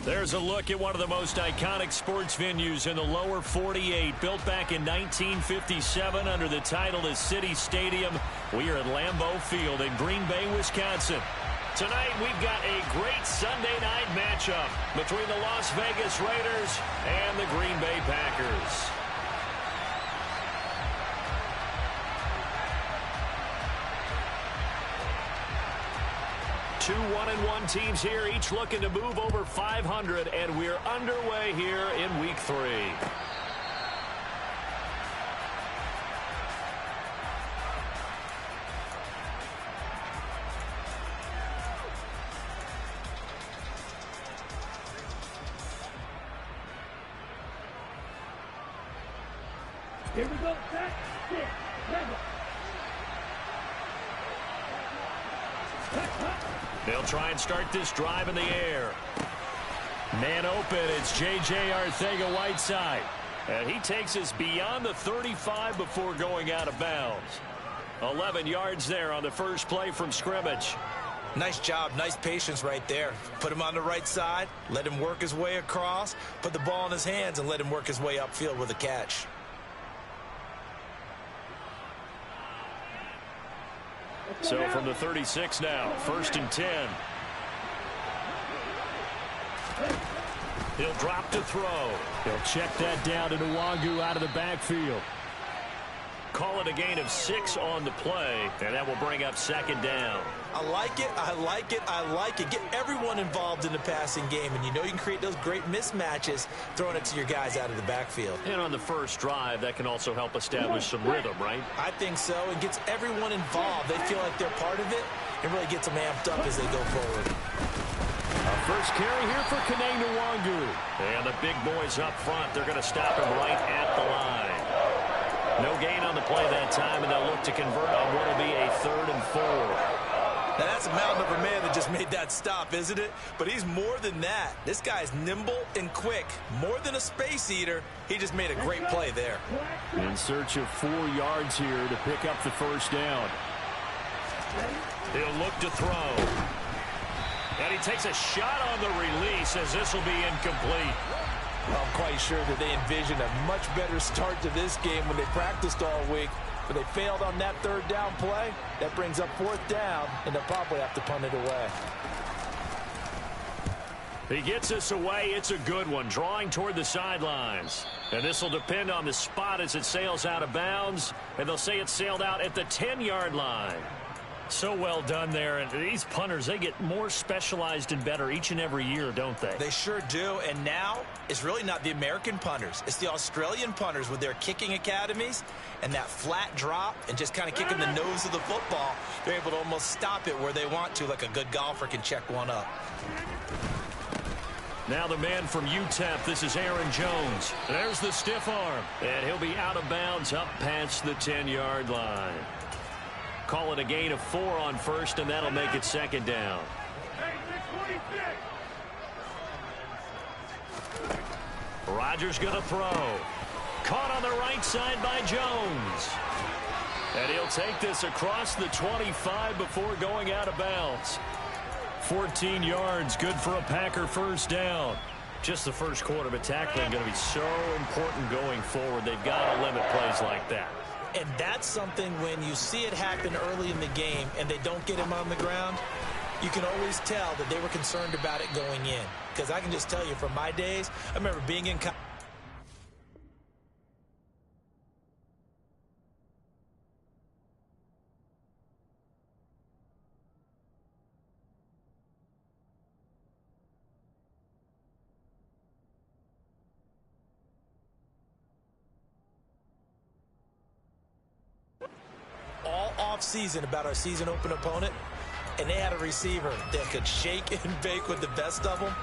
There's a look at one of the most iconic sports venues in the lower 48, built back in 1957 under the title of City Stadium. We are at Lambeau Field in Green Bay, Wisconsin. Tonight we've got a great Sunday night matchup between the Las Vegas Raiders and the Green Bay Packers. Two 1-1 teams here, each looking to move over 500, and we're underway here in Week 3. Here we go. Back, sit, level. They'll try and start this drive in the air. Man open, it's J.J. Arcega-Whiteside. And he takes us beyond the 35 before going out of bounds. 11 yards there on the first play from scrimmage. Nice job, nice patience right there. Put him on the right side, let him work his way across, put the ball in his hands, and let him work his way upfield with a catch. So from the 36 now, 1st and 10. He'll drop to throw. He'll check that down to Nwangu out of the backfield. Call it a gain of 6 on the play, and that will bring up 2nd down. I like it, I like it, I like it. Get everyone involved in the passing game, and you know you can create those great mismatches throwing it to your guys out of the backfield. And on the first drive, that can also help establish some rhythm, right? I think so. It gets everyone involved. They feel like they're part of it. It really gets them amped up as they go forward. First carry here for Kene Nwangu. And the big boys up front, they're going to stop him right at the line. No gain on the play that time, and they'll look to convert on what will be a 3rd and 4. Now that's a mountain of a man that just made that stop, isn't it? But he's more than that. This guy's nimble and quick. More than a space eater, he just made a great play there. In search of 4 yards here to pick up the first down. He'll look to throw. And he takes a shot on the release as this will be incomplete. I'm quite sure that they envisioned a much better start to this game when they practiced all week, but they failed on that 3rd down play. That brings up 4th down, and they'll probably have to punt it away. He gets this away. It's a good one, drawing toward the sidelines. And this will depend on the spot as it sails out of bounds, and they'll say it sailed out at the 10-yard line. So well done there, and these punters, they get more specialized and better each and every year, don't they? They sure do, and now it's really not the American punters. It's the Australian punters with their kicking academies and that flat drop and just kind of kicking the nose of the football. They're able to almost stop it where they want to, like a good golfer can check one up. Now the man from UTEP, this is Aaron Jones. There's the stiff arm, and he'll be out of bounds up past the 10-yard line. Call it a gain of 4 on 1st, and that'll make it 2nd down. Rodgers going to throw. Caught on the right side by Jones. And he'll take this across the 25 before going out of bounds. 14 yards, good for a Packer first down. Just the first quarter, but tackling going to be so important going forward. They've got to limit plays like that. And that's something when you see it happen early in the game and they don't get him on the ground, you can always tell that they were concerned about it going in. Because I can just tell you from my days, I remember being in all off-season about our season open opponent, and they had a receiver that could shake and bake with the best of them.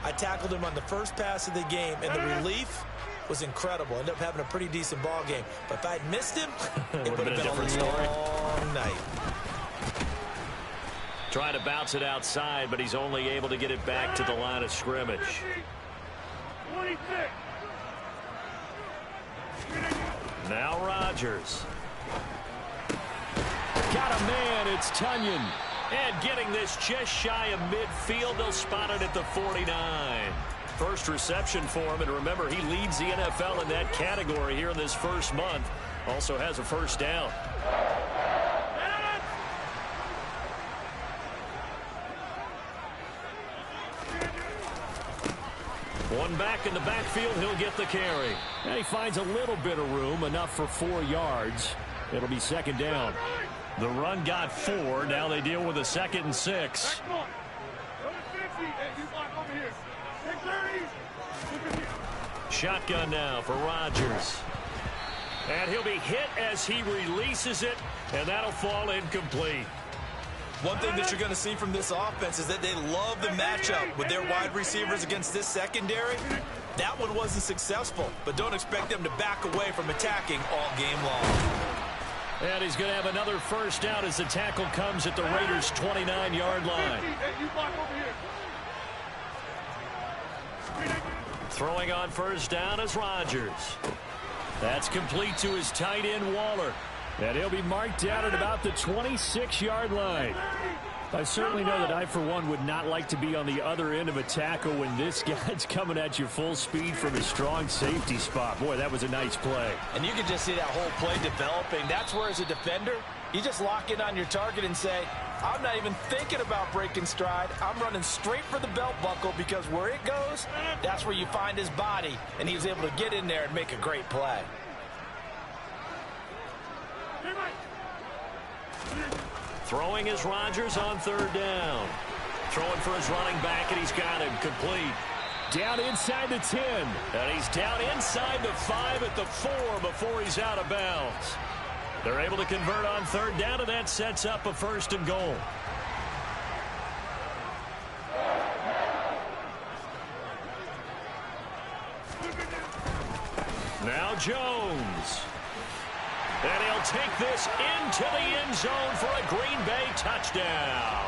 I tackled him on the first pass of the game, and the relief was incredible. Ended up having a pretty decent ball game. But if I'd missed him, it would have been a different story. long night. Trying to bounce it outside, but he's only able to get it back to the line of scrimmage. 26. Now Rodgers. Got a man, it's Tunyon. And getting this just shy of midfield, they'll spot it at the 49. First reception for him, and remember, he leads the NFL in that category here in this first month. Also has a first down. One back in the backfield, he'll get the carry. And he finds a little bit of room, enough for 4 yards. It'll be second down. The run got 4. Now they deal with a 2nd and 6. Shotgun now for Rodgers. And he'll be hit as he releases it, and that'll fall incomplete. One thing that you're going to see from this offense is that they love the matchup with their wide receivers against this secondary. That one wasn't successful, but don't expect them to back away from attacking all game long. And he's going to have another first down as the tackle comes at the Raiders' 29-yard line. Throwing on first down is Rodgers. That's complete to his tight end, Waller. And he'll be marked down at about the 26-yard line. I certainly know that I, for one, would not like to be on the other end of a tackle when this guy's coming at you full speed from a strong safety spot. Boy, that was a nice play. And you can just see that whole play developing. That's where, as a defender, you just lock in on your target and say, I'm not even thinking about breaking stride. I'm running straight for the belt buckle, because where it goes, that's where you find his body. And he was able to get in there and make a great play. Throwing is Rodgers on third down. Throwing for his running back, and he's got him complete. Down inside the 10. And he's down inside the 5 at the 4 before he's out of bounds. They're able to convert on third down, and that sets up a 1st and goal. Now Jones. And he'll take this into the end zone for a Green Bay touchdown.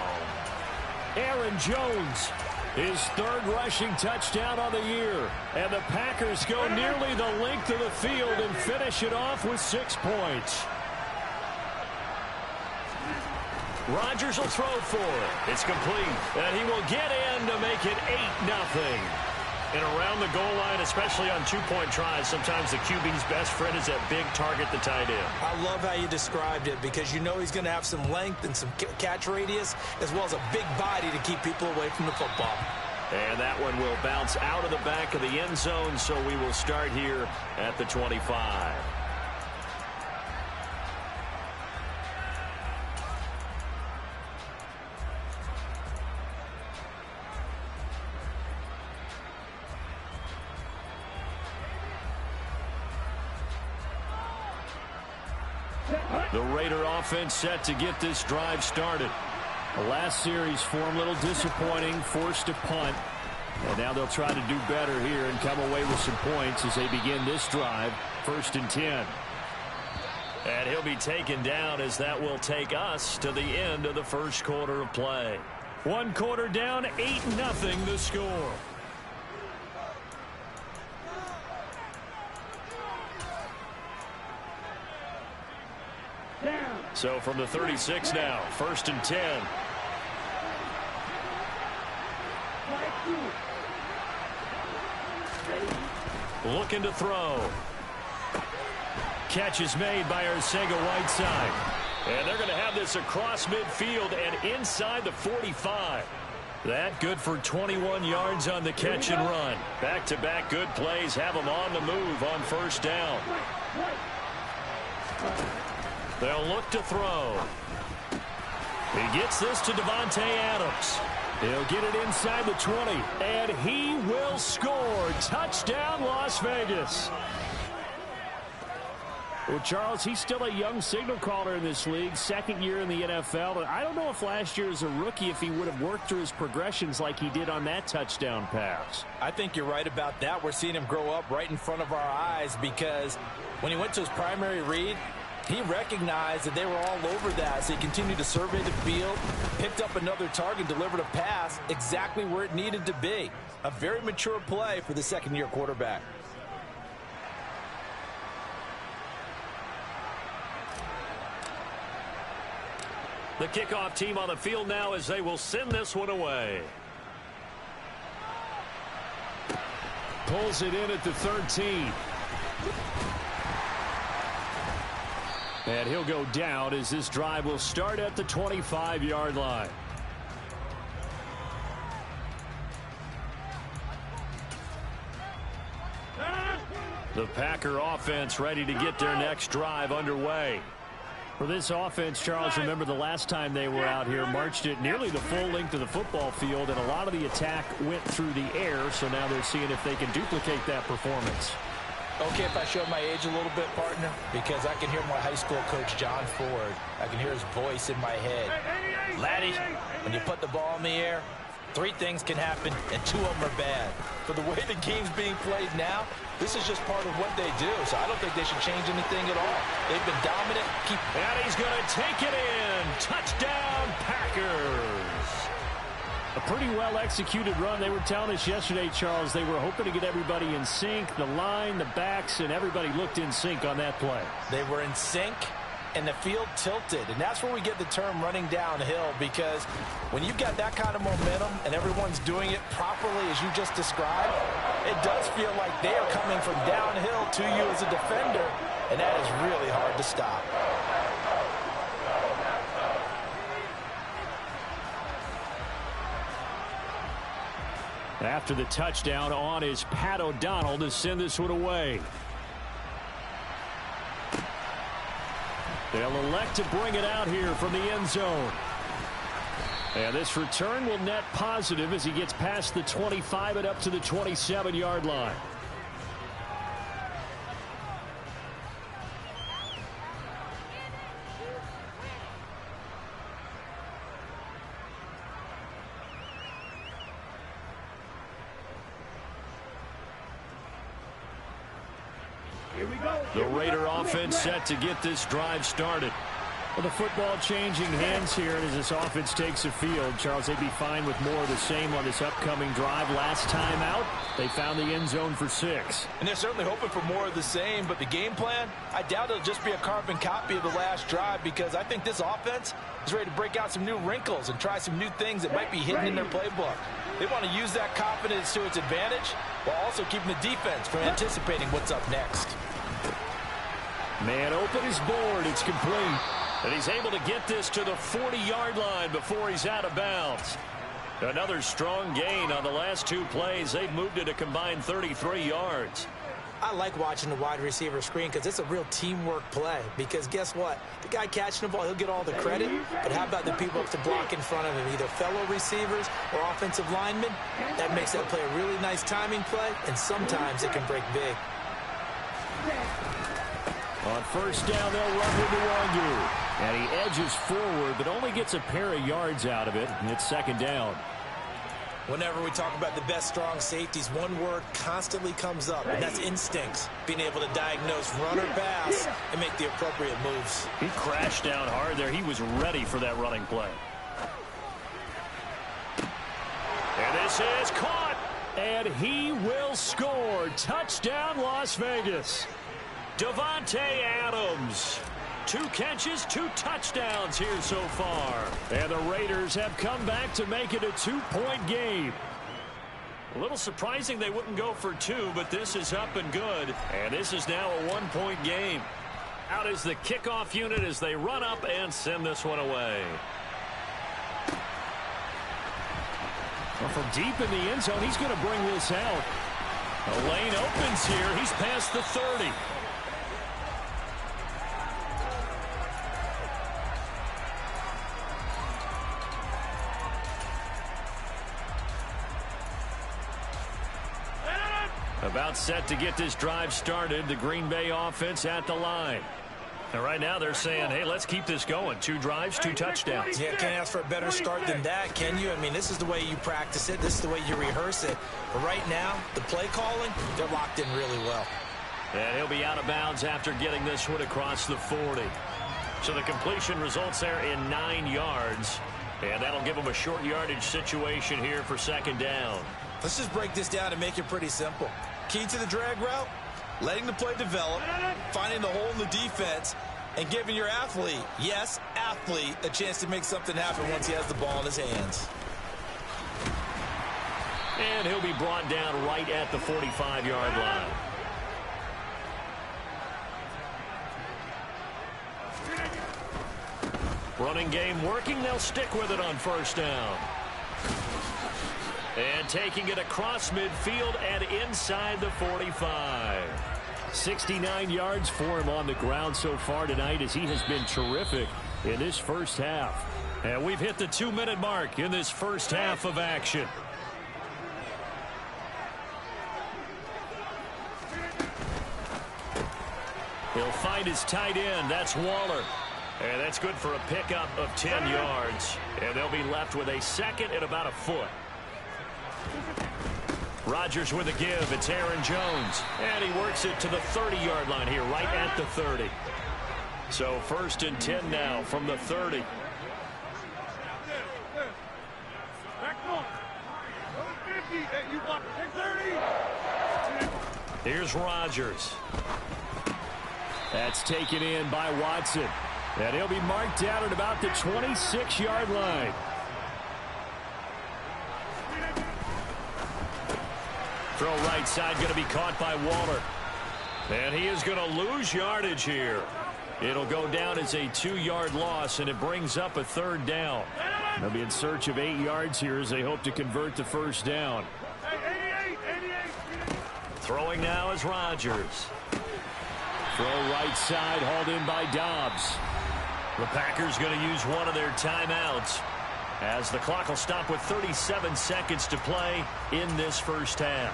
Aaron Jones, his 3rd rushing touchdown on the year. And the Packers go nearly the length of the field and finish it off with 6 points. Rodgers will throw for it. It's complete. And he will get in to make it 8-0. And around the goal line, especially on 2-point tries, sometimes the QB's best friend is that big target, the tight end. I love how you described it, because you know he's going to have some length and some catch radius, as well as a big body to keep people away from the football. And that one will bounce out of the back of the end zone, so we will start here at the 25. The Raider offense set to get this drive started. The last series for them a little disappointing, forced a punt. And now they'll try to do better here and come away with some points as they begin this drive. 1st and 10. And he'll be taken down as that will take us to the end of the first quarter of play. 1 quarter down, 8-0 the score. So from the 36 now, 1st and 10. Looking to throw. Catch is made by Arcega-Whiteside. And they're going to have this across midfield and inside the 45. That good for 21 yards on the catch and run. Back-to-back good plays have them on the move on first down. They'll look to throw. He gets this to Davante Adams. He'll get it inside the 20, and he will score. Touchdown, Las Vegas. Well, Charles, he's still a young signal caller in this league, 2nd year in the NFL. And I don't know if last year as a rookie, if he would have worked through his progressions like he did on that touchdown pass. I think you're right about that. We're seeing him grow up right in front of our eyes, because when he went to his primary read, he recognized that they were all over that, so he continued to survey the field, picked up another target, delivered a pass exactly where it needed to be. A very mature play for the 2nd-year quarterback. The kickoff team on the field now as they will send this one away. Pulls it in at the 13. And he'll go down as this drive will start at the 25-yard line. The Packer offense ready to get their next drive underway. For this offense, Charles, remember the last time they were out here, marched it nearly the full length of the football field, and a lot of the attack went through the air, so now they're seeing if they can duplicate that performance. Okay, if I showed my age a little bit, partner, because I can hear my high school coach, John Ford. I can hear his voice in my head. Laddie, when you put the ball in the air, 3 things can happen, and 2 of them are bad. For the way the game's being played now, this is just part of what they do, so I don't think they should change anything at all. They've been dominant. And he's going to take it in. Touchdown, Packers. A pretty well-executed run. They were telling us yesterday, Charles, they were hoping to get everybody in sync, the line, the backs, and everybody looked in sync on that play. They were in sync, and the field tilted, and that's where we get the term running downhill, because when you've got that kind of momentum and everyone's doing it properly as you just described, it does feel like they are coming from downhill to you as a defender, and that is really hard to stop. After the touchdown, on is Pat O'Donnell to send this one away. They'll elect to bring it out here from the end zone. And this return will net positive as he gets past the 25 and up to the 27-yard line. The Raider offense set to get this drive started. Well, the football changing hands here as this offense takes the field. Charles, they'd be fine with more of the same on this upcoming drive. Last time out, they found the end zone for 6. And they're certainly hoping for more of the same, but the game plan, I doubt it'll just be a carbon copy of the last drive, because I think this offense is ready to break out some new wrinkles and try some new things that might be hidden in their playbook. They want to use that confidence to its advantage while also keeping the defense from anticipating what's up next. Man open is board. It's complete. And he's able to get this to the 40-yard line before he's out of bounds. Another strong gain on the last 2 plays. They've moved it a combined 33 yards. I like watching the wide receiver screen because it's a real teamwork play. Because guess what? The guy catching the ball, he'll get all the credit. But how about the people up to block in front of him, either fellow receivers or offensive linemen? That makes that play a really nice timing play, and sometimes it can break big. On first down, they'll run with Nwangu. And he edges forward, but only gets a pair of yards out of it, and it's second down. Whenever we talk about the best strong safeties, one word constantly comes up, and that's instincts. Being able to diagnose run or pass and make the appropriate moves. He crashed down hard there. He was ready for that running play. And this is caught, and he will score. Touchdown, Las Vegas. Davante Adams. 2 catches, 2 touchdowns here so far. And the Raiders have come back to make it a 2-point game. A little surprising they wouldn't go for 2, but this is up and good. And this is now a 1-point game. Out is the kickoff unit as they run up and send this one away. Well, from deep in the end zone, he's going to bring this out. The lane opens here. He's past the 30. About set to get this drive started. The Green Bay offense at the line. And right now they're saying, hey, let's keep this going. 2 drives, 2 touchdowns. Yeah, can't ask for a better start than that, can you? I mean, this is the way you practice it. This is the way you rehearse it. But right now, the play calling, they're locked in really well. And he'll be out of bounds after getting this one across the 40. So the completion results there in 9 yards. And that'll give them a short yardage situation here for second down. Let's just break this down and make it pretty simple. Key to the drag route, letting the play develop, finding the hole in the defense, and giving your athlete, yes, athlete, a chance to make something happen once he has the ball in his hands. And he'll be brought down right at the 45-yard line. Running game working. They'll stick with it on first down. And taking it across midfield and inside the 45. 69 yards for him on the ground so far tonight as he has been terrific in this first half. And we've hit the 2-minute mark in this first half of action. He'll find his tight end. That's Waller. And that's good for a pickup of 10 yards. And they'll be left with a second and about a foot. Rodgers with a give. It's Aaron Jones. And he works it to the 30-yard line here, right at the 30. So 1st and 10 now from the 30. Here's Rodgers. That's taken in by Watson. And he'll be marked down at about the 26-yard line. Throw right side going to be caught by Waller. And he is going to lose yardage here. It'll go down as a 2-yard loss, and it brings up a 3rd down. They'll be in search of 8 yards here as they hope to convert the first down. Throwing now is Rodgers. Throw right side, hauled in by Dobbs. The Packers going to use one of their timeouts as the clock will stop with 37 seconds to play in this first half.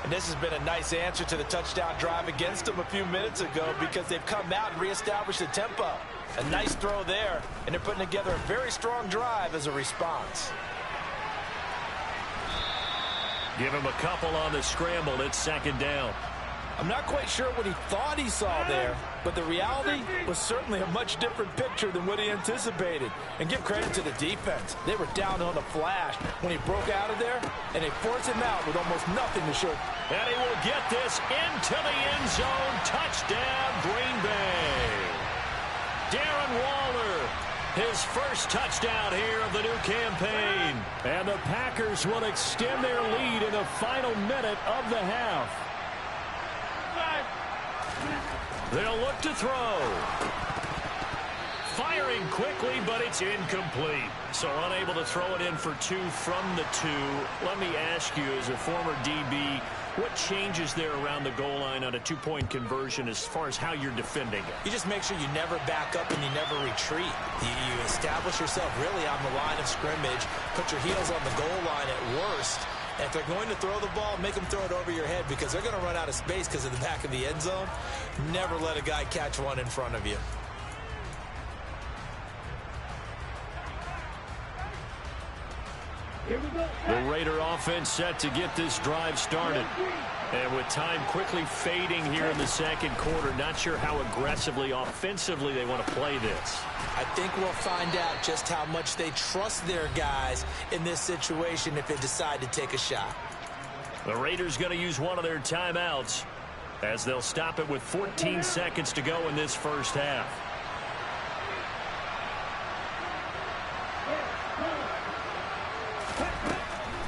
And this has been a nice answer to the touchdown drive against them a few minutes ago because they've come out and reestablished the tempo. A nice throw there, and they're putting together a very strong drive as a response. Give him a couple on the scramble. It's 2nd down. I'm not quite sure what he thought he saw there, but the reality was certainly a much different picture than what he anticipated. And give credit to the defense. They were down on a flash when he broke out of there, and they forced him out with almost nothing to show. And he will get this into the end zone. Touchdown, Green Bay. Darren Waller, his first touchdown here of the new campaign. And the Packers will extend their lead in the final minute of the half. They'll look to throw. Firing quickly, but it's incomplete. So unable to throw it in for 2 from the 2. Let me ask you, as a former DB, what changes there around the goal line on a 2-point conversion as far as how you're defending it? You just make sure you never back up and you never retreat. You establish yourself really on the line of scrimmage, put your heels on the goal line at worst. And if they're going to throw the ball, make them throw it over your head because they're going to run out of space because of the back of the end zone. Never let a guy catch one in front of you. Here we go. The Raider offense set to get this drive started. And with time quickly fading here in the second quarter, not sure how aggressively, offensively they want to play this. I think we'll find out just how much they trust their guys in this situation if they decide to take a shot. The Raiders going to use one of their timeouts as they'll stop it with 14 seconds to go in this first half.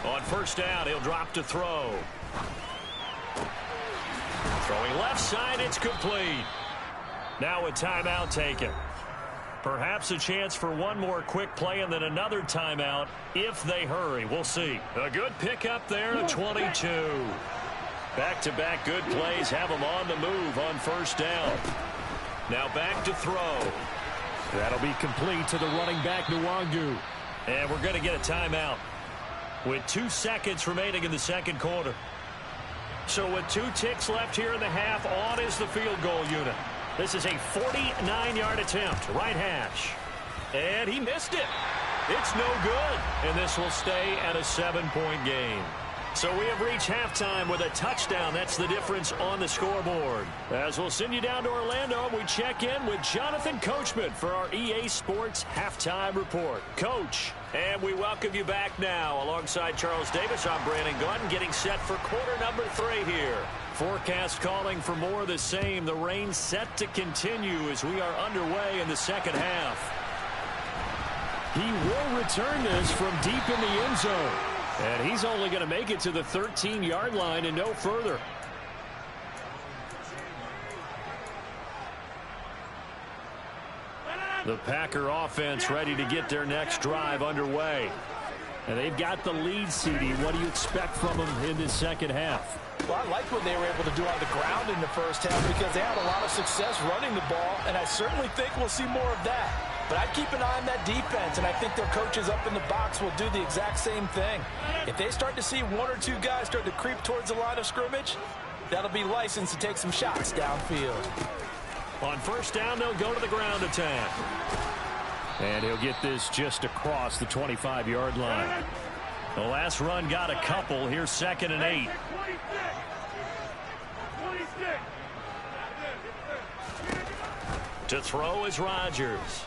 On first down, he'll drop to throw. Throwing left side, it's complete. Now a timeout taken. Perhaps a chance for one more quick play and then another timeout if they hurry. We'll see. A good pickup there at 22. Back-to-back good plays have them on the move on first down. Now back to throw. That'll be complete to the running back, Nwangu. And we're going to get a timeout with 2 seconds remaining in the second quarter. So with 2 ticks left here in the half, on is the field goal unit. This is a 49-yard attempt, right hash. And he missed it. It's no good. And this will stay at a 7-point game. So we have reached halftime with a touchdown. That's the difference on the scoreboard. As we'll send you down to Orlando, we check in with Jonathan Coachman for our EA Sports Halftime Report. Coach, and we welcome you back now. Alongside Charles Davis, I'm Brandon Gaudin, getting set for quarter number 3 here. Forecast calling for more of the same. The rain set to continue as we are underway in the second half. He will return this from deep in the end zone. And he's only going to make it to the 13-yard line and no further. The Packer offense ready to get their next drive underway. And they've got the lead, CD. What do you expect from them in this second half? Well, I like what they were able to do on the ground in the first half because they had a lot of success running the ball, and I certainly think we'll see more of that. But I'd keep an eye on that defense, and I think their coaches up in the box will do the exact same thing. If they start to see one or two guys start to creep towards the line of scrimmage, that'll be licensed to take some shots downfield. On first down, they'll go to the ground attack. And he'll get this just across the 25-yard line. The last run got a couple. Here's 2nd and 8. To throw is Rodgers.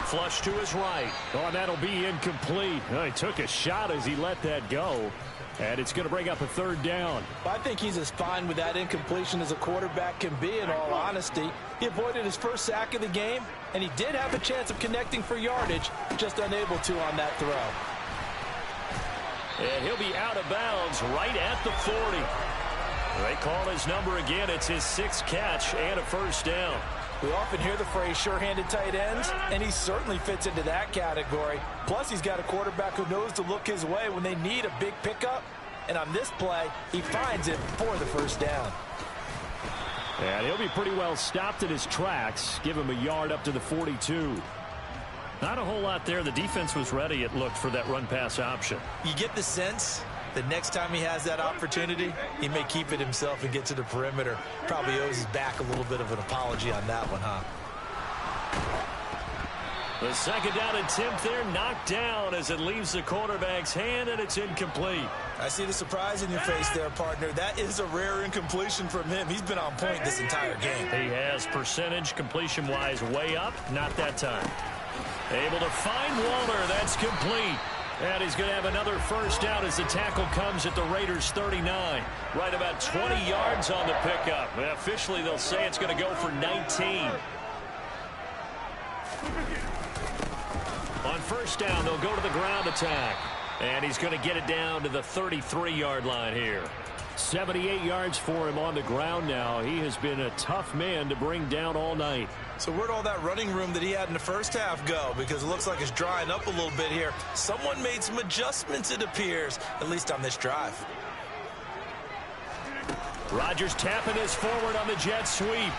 Flush to his right. Oh, and that'll be incomplete. Oh, he took a shot as he let that go. And it's going to bring up a 3rd down. I think he's as fine with that incompletion as a quarterback can be, in all honesty. He avoided his first sack of the game, and he did have a chance of connecting for yardage, just unable to on that throw. And he'll be out of bounds right at the 40. They call his number again. It's his 6th catch and a 1st down. We often hear the phrase sure-handed tight ends, and he certainly fits into that category. Plus, he's got a quarterback who knows to look his way when they need a big pickup. And on this play, he finds it for the 1st down. And he'll be pretty well stopped in his tracks. Give him a yard up to the 42. Not a whole lot there. The defense was ready, it looked, for that run-pass option. You get the sense the next time he has that opportunity, he may keep it himself and get to the perimeter. Probably owes his back a little bit of an apology on that one, huh? The 2nd down attempt there knocked down as it leaves the quarterback's hand, and it's incomplete. I see the surprise in your face there, partner. That is a rare incompletion from him. He's been on point this entire game. He has percentage completion-wise way up. Not that time. Able to find Walter. That's complete. And he's going to have another 1st down as the tackle comes at the Raiders' 39. Right about 20 yards on the pickup. And officially, they'll say it's going to go for 19. On 1st down, they'll go to the ground attack. And he's going to get it down to the 33-yard line here. 78 yards for him on the ground now. He has been a tough man to bring down all night. So where'd all that running room that he had in the first half go? Because it looks like it's drying up a little bit here. Someone made some adjustments, it appears, at least on this drive. Rodgers tapping his forward on the jet sweep.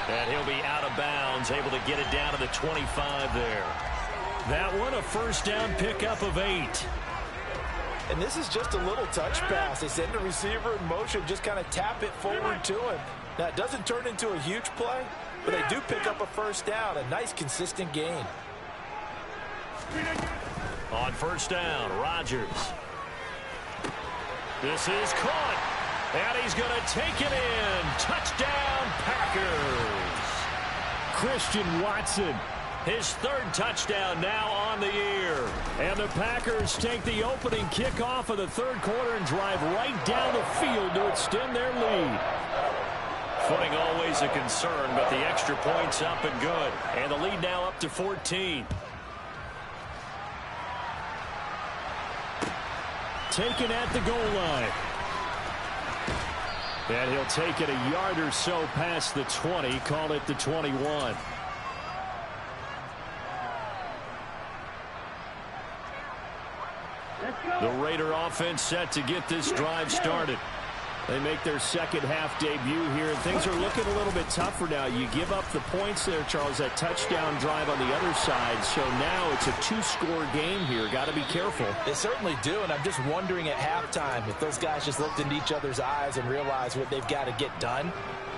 And he'll be out of bounds, able to get it down to the 25 there. That one, a 1st down pickup of 8. And this is just a little touch pass. They send the receiver in motion, just kind of tap it forward to him. Now, it doesn't turn into a huge play, but they do pick up a 1st down, a nice, consistent gain. On 1st down, Rodgers. This is caught, and he's going to take it in. Touchdown, Packers. Christian Watson. His 3rd touchdown now on the year. And the Packers take the opening kickoff of the 3rd quarter and drive right down the field to extend their lead. Footing always a concern, but the extra point's up and good. And the lead now up to 14. Taken at the goal line. And he'll take it a yard or so past the 20, call it the 21. The Raider offense set to get this drive started. They make their second half debut here, and things are looking a little bit tougher now. You give up the points there, Charles, that touchdown drive on the other side. So now it's a 2-score game here. Got to be careful. They certainly do, and I'm just wondering at halftime if those guys just looked into each other's eyes and realized what they've got to get done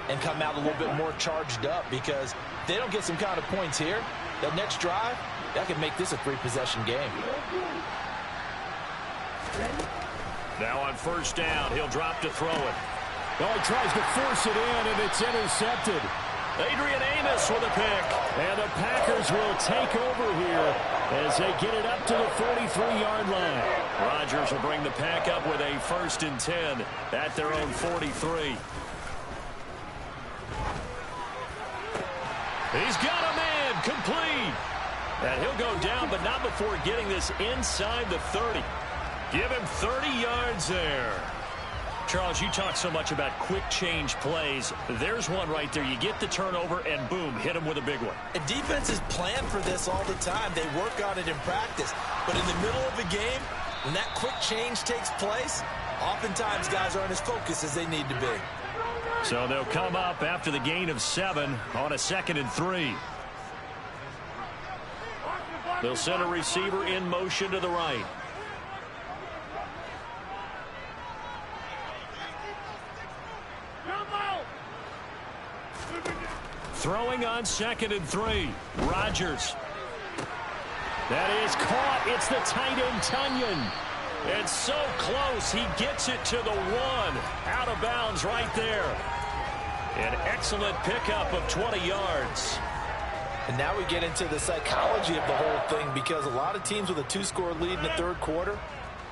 and come out a little bit more charged up, because if they don't get some kind of points here, that next drive, that could make this a 3-possession game. Now on 1st down, he'll drop to throw it. Oh, he tries to force it in, and it's intercepted. Adrian Amos with a pick. And the Packers will take over here as they get it up to the 43-yard line. Rodgers will bring the Pack up with a 1st and 10 at their own 43. He's got a man complete. And he'll go down, but not before getting this inside the 30. Give him 30 yards there. Charles, you talk so much about quick change plays. There's one right there. You get the turnover, and boom, hit him with a big one. And defenses plan for this all the time. They work on it in practice. But in the middle of the game, when that quick change takes place, oftentimes guys aren't as focused as they need to be. So they'll come up after the gain of 7 on a 2nd and 3. They'll send a receiver in motion to the right. Throwing on 2nd and 3. Rodgers. That is caught. It's the tight end, Tunyon. It's so close. He gets it to the 1. Out of bounds right there. An excellent pickup of 20 yards. And now we get into the psychology of the whole thing, because a lot of teams with a 2-score lead in the 3rd quarter,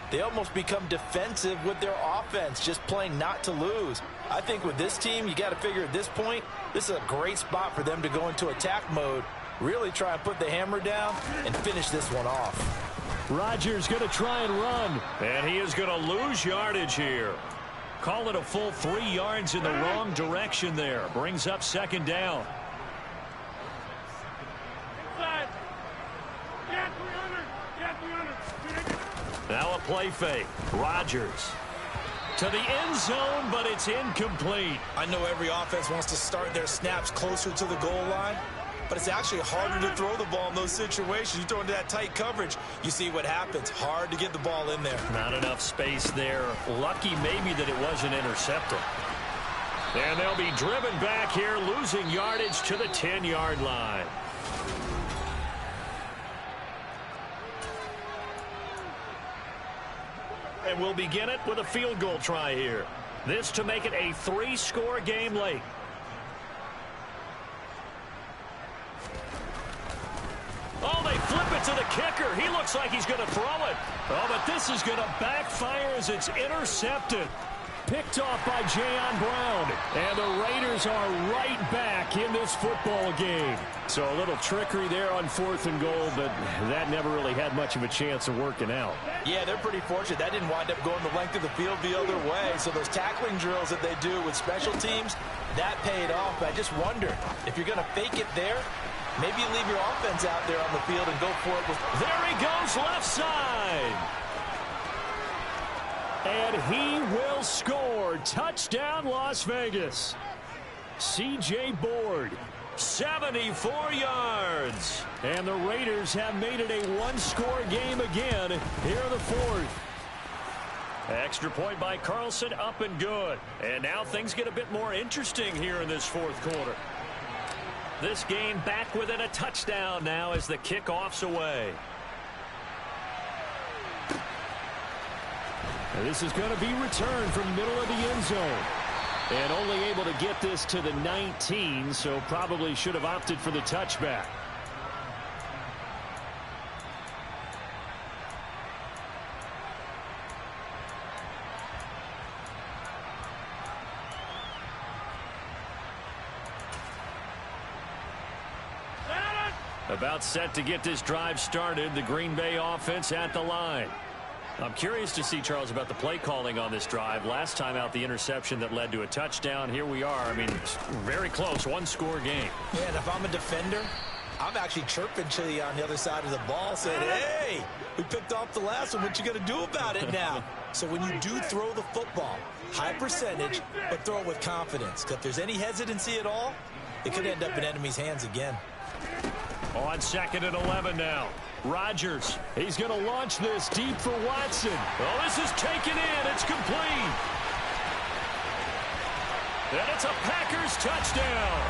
they almost become defensive with their offense, just playing not to lose. I think with this team, you got to figure at this point, this is a great spot for them to go into attack mode, really try and put the hammer down and finish this one off. Rodgers going to try and run, and he is going to lose yardage here. Call it a full 3 yards in the wrong direction there. Brings up 2nd down. Now a play fake. Rodgers to the end zone, but it's incomplete. I know every offense wants to start their snaps closer to the goal line, but it's actually harder to throw the ball in those situations. You throw into that tight coverage, you see what happens. Hard to get the ball in there. Not enough space there. Lucky maybe that it wasn't intercepted. And they'll be driven back here, losing yardage to the 10-yard line. And we'll begin it with a field goal try here. This to make it a 3-score game late. Oh, they flip it to the kicker. He looks like he's going to throw it. Oh, but this is going to backfire as it's intercepted. Picked off by Jayon Brown. And the Raiders are right back in this football game. So a little trickery there on 4th and goal, but that never really had much of a chance of working out. Yeah, they're pretty fortunate. That didn't wind up going the length of the field the other way. So those tackling drills that they do with special teams, that paid off. But I just wonder, if you're going to fake it there, maybe you leave your offense out there on the field and go for it. There he goes, left side. And he will score. Touchdown, Las Vegas. C.J. Board, 74 yards. And the Raiders have made it a 1-score game again here in the 4th. Extra point by Carlson, up and good. And now things get a bit more interesting here in this 4th quarter. This game back within a touchdown now as the kickoff's away. And this is going to be returned from middle of the end zone. And only able to get this to the 19, so probably should have opted for the touchback. About set to get this drive started. The Green Bay offense at the line. I'm curious to see, Charles, about the play calling on this drive. Last time out, the interception that led to a touchdown. Here we are. I mean, it's very close, 1-score game. Yeah, and if I'm a defender, I'm actually chirping to you on the other side of the ball, saying, hey, we picked off the last one. What you going to do about it now? So when you do throw the football, high percentage, but throw it with confidence. Because if there's any hesitancy at all, it could end up in enemy's hands again. On 2nd and 11 now. Rodgers, he's going to launch this deep for Watson. Oh, this is taken in. It's complete. And it's a Packers touchdown.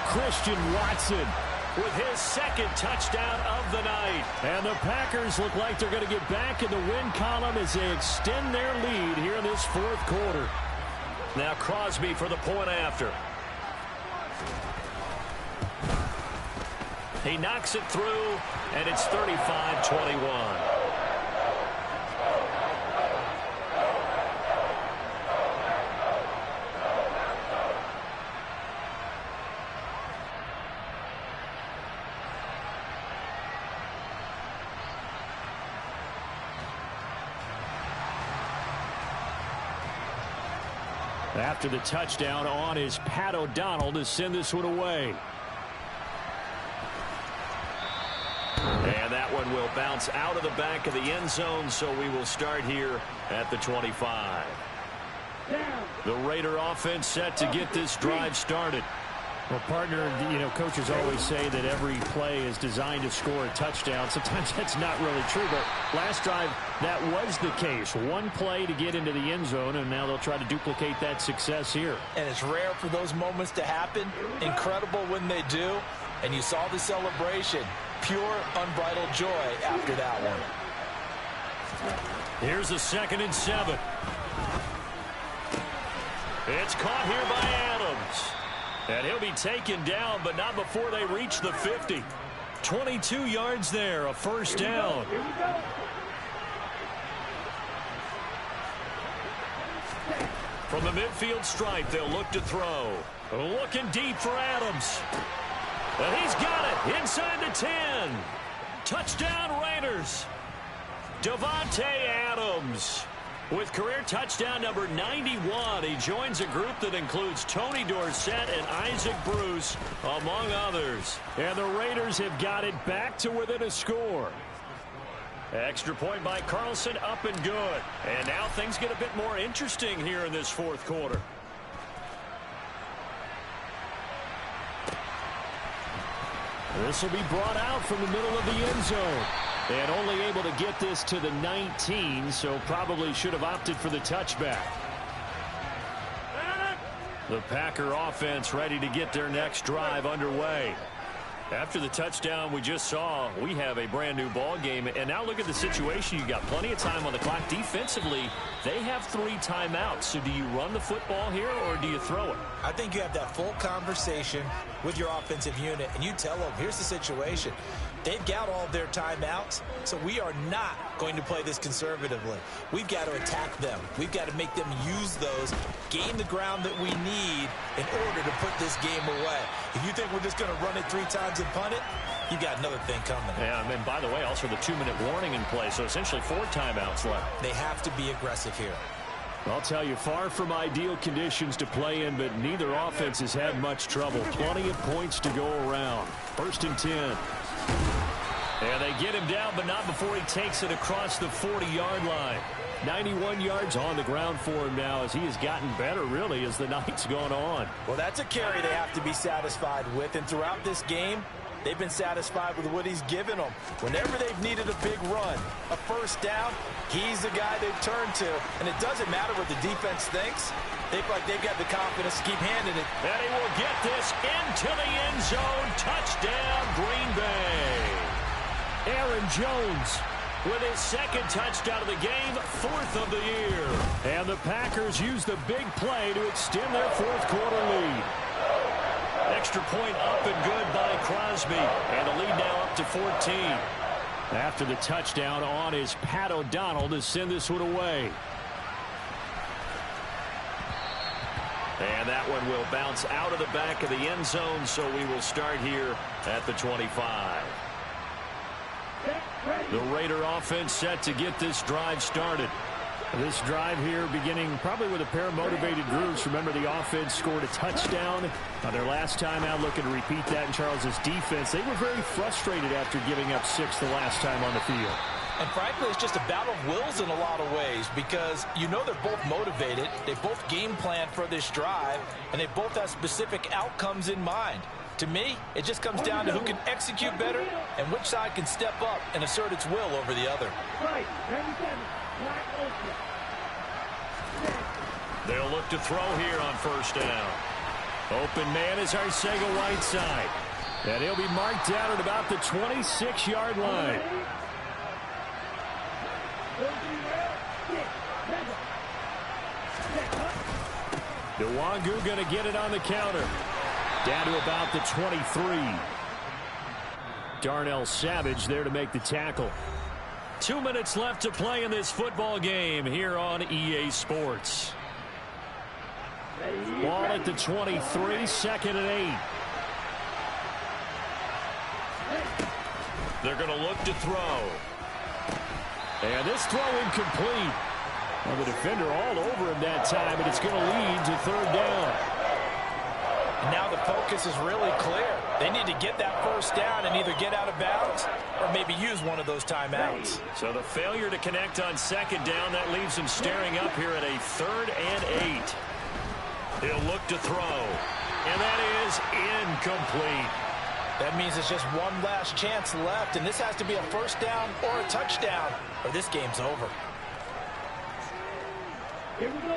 Christian Watson with his 2nd touchdown of the night. And the Packers look like they're going to get back in the win column as they extend their lead here in this 4th quarter. Now Crosby for the point after. He knocks it through, and it's 35-21. After the touchdown on is Pat O'Donnell to send this one away. And that one will bounce out of the back of the end zone, so we will start here at the 25. The Raider offense set to get this drive started. Well, partner, coaches always say that every play is designed to score a touchdown. Sometimes that's not really true, but last drive, that was the case. One play to get into the end zone, and now they'll try to duplicate that success here. And it's rare for those moments to happen. Incredible when they do. And you saw the celebration. Pure, unbridled joy after that one. Here's a 2nd and 7. It's caught here by Adams. And he'll be taken down, but not before they reach the 50. 22 yards there, a first down. From the midfield stripe, they'll look to throw. Looking deep for Adams. And he's got it inside the 10. Touchdown Raiders. Davante Adams with career touchdown number 91. He joins a group that includes Tony Dorsett and Isaac Bruce, among others. And the Raiders have got it back to within a score. Extra point by Carlson, up and good. And now things get a bit more interesting here in this fourth quarter. This will be brought out from the middle of the end zone. And only able to get this to the 19, so probably should have opted for the touchback. The Packer offense ready to get their next drive underway. After the touchdown we just saw, we have a brand new ball game. And now look at the situation. You got plenty of time on the clock. Defensively, they have 3 timeouts. So do you run the football here or do you throw it? I think you have that full conversation with your offensive unit, and you tell them, here's the situation. They've got all their timeouts, so we are not going to play this conservatively. We've got to attack them. We've got to make them use those, gain the ground that we need in order to put this game away. If you think we're just going to run it 3 times and punt it, you got another thing coming. Yeah, and by the way, also the 2-minute warning in play, so essentially 4 timeouts left. They have to be aggressive here. I'll tell you, far from ideal conditions to play in, but neither offense has had much trouble. Plenty of points to go around. 1st and 10. And they get him down, but not before he takes it across the 40-yard line. 91 yards on the ground for him now as he has gotten better, really, as the night's gone on. Well, that's a carry they have to be satisfied with, and throughout this game, they've been satisfied with what he's given them. Whenever they've needed a big run, a first down, he's the guy they've turned to. And it doesn't matter what the defense thinks. They feel like they've got the confidence to keep handing it. And he will get this into the end zone. Touchdown, Green Bay. Aaron Jones with his 2nd touchdown of the game, 4th of the year. And the Packers use the big play to extend their 4th quarter lead. Extra point up and good by Crosby. And the lead now up to 14. After the touchdown on is Pat O'Donnell to send this one away. And that one will bounce out of the back of the end zone, so we will start here at the 25. The Raider offense set to get this drive started. This drive here beginning probably with a pair of motivated groups. Remember, the offense scored a touchdown on their last time out, looking to repeat that in Charles's defense. They were very frustrated after giving up 6 the last time on the field. And frankly, it's just a battle of wills in a lot of ways because you know they're both motivated. They both game plan for this drive, and they both have specific outcomes in mind. To me, it just comes down to who can execute better and which side can step up and assert its will over the other. They'll look to throw here on first down. Open man is Arcega-Whiteside. And he'll be marked down at about the 26-yard line. Nwangu going to get it on the counter. Down to about the 23. Darnell Savage there to make the tackle. 2 minutes left to play in this football game here on EA Sports. Ball at the 23, 2nd and 8. They're going to look to throw. And this throw incomplete. Well, the defender all over him that time, and it's going to lead to 3rd down. And now the focus is really clear. They need to get that 1st down and either get out of bounds or maybe use one of those timeouts. So the failure to connect on 2nd down, that leaves him staring up here at a 3rd and 8. He'll look to throw, and that is incomplete. That means it's just one last chance left, and this has to be a 1st down or a touchdown, or this game's over. Here we go.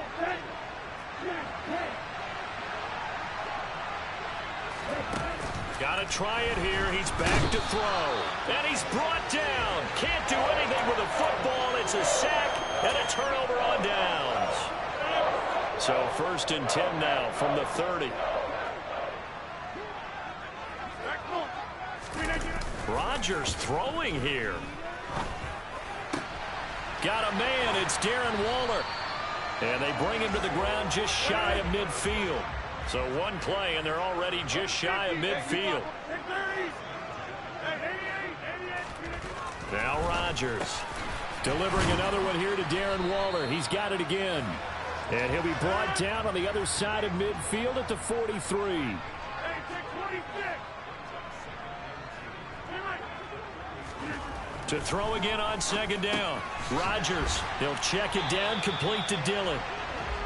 Got to try it here. He's back to throw, and he's brought down. Can't do anything with the football. It's a sack and a turnover on downs. So 1st and 10 now from the 30. Rodgers throwing here. Got a man. It's Darren Waller. And they bring him to the ground just shy of midfield. So one play, and they're already just shy of midfield. Now Rodgers delivering another one here to Darren Waller. He's got it again. And he'll be brought down on the other side of midfield at the 43. To throw again on 2nd down. Rodgers, he'll check it down, complete to Dillon.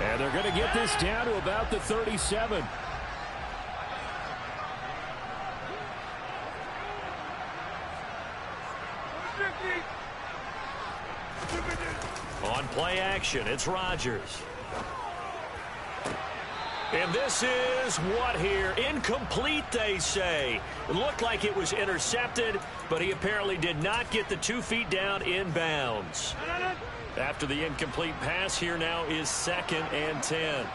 And they're going to get this down to about the 37. On play action, it's Rodgers. And this is what here? Incomplete, they say. It looked like it was intercepted, but he apparently did not get the 2 feet down in bounds. After the incomplete pass, here now is 2nd and 10.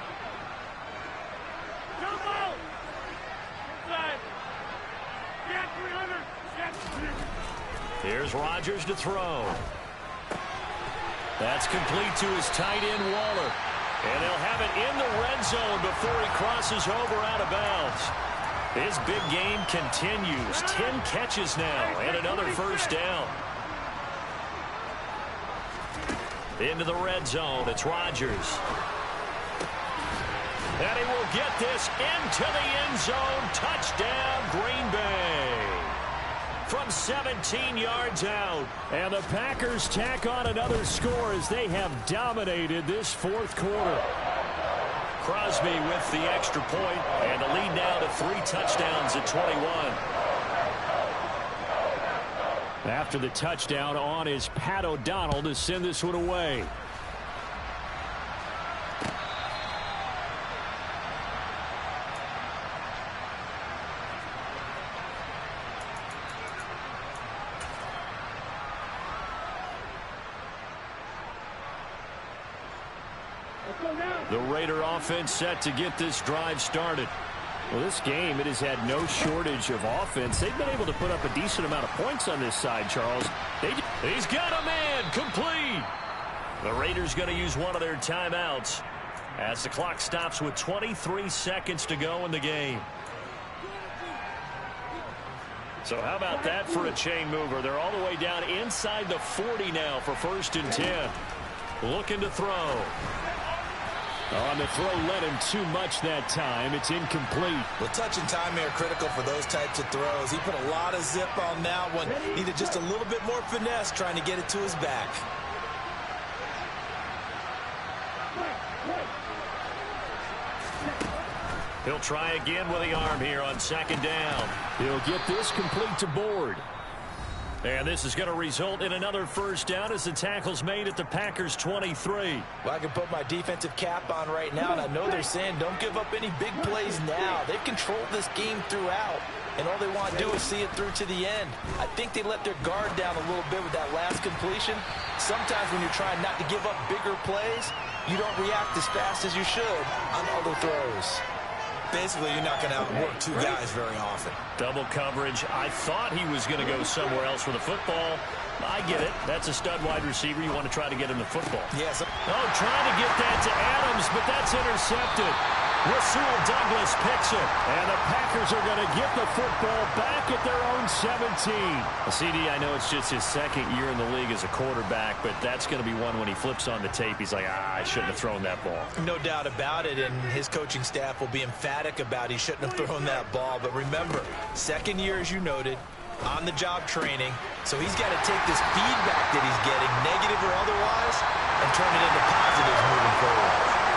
Here's Rodgers to throw. That's complete to his tight end, Waller. And they'll have it in the red zone before he crosses over out of bounds. His big game continues. 10 catches now and another 1st down. Into the red zone. It's Rodgers. And he will get this into the end zone. Touchdown, Green Bay. From 17 yards out. And the Packers tack on another score as they have dominated this 4th quarter. Crosby with the extra point, and the lead now to 3 touchdowns at 21. After the touchdown on is Pat O'Donnell to send this one away. The Raider offense set to get this drive started. Well, this game, it has had no shortage of offense. They've been able to put up a decent amount of points on this side, Charles. He's got a man, complete. The Raiders going to use one of their timeouts as the clock stops with 23 seconds to go in the game. So how about that for a chain mover? They're all the way down inside the 40 now for 1st and 10. Looking to throw. On the throw, led him too much that time. It's incomplete. Well, touch and timing are critical for those types of throws. He put a lot of zip on that one. Needed just a little bit more finesse trying to get it to his back. He'll try again with the arm here on 2nd down. He'll get this complete to Board. And this is going to result in another 1st down as the tackle's made at the Packers 23. Well, I can put my defensive cap on right now, and I know they're saying don't give up any big plays now. They've controlled this game throughout, and all they want to do is see it through to the end. I think they let their guard down a little bit with that last completion. Sometimes when you're trying not to give up bigger plays, you don't react as fast as you should on other throws. Basically, you're not going to outwork two guys very often. Double coverage. I thought he was going to go somewhere else with the football. I get it. That's a stud wide receiver. You want to try to get him the football. Yes. Oh, trying to get that to Adams, but that's intercepted. Rasul Douglas picks it. And the Packers are going to get the football back at their own 17. CD, I know it's just his second year in the league as a quarterback, but that's going to be one when he flips on the tape. He's like, I shouldn't have thrown that ball. No doubt about it, and his coaching staff will be emphatic about he shouldn't have thrown that ball. But remember, second year, as you noted, on-the-job training, so he's got to take this feedback that he's getting, negative or otherwise, and turn it into positives moving forward.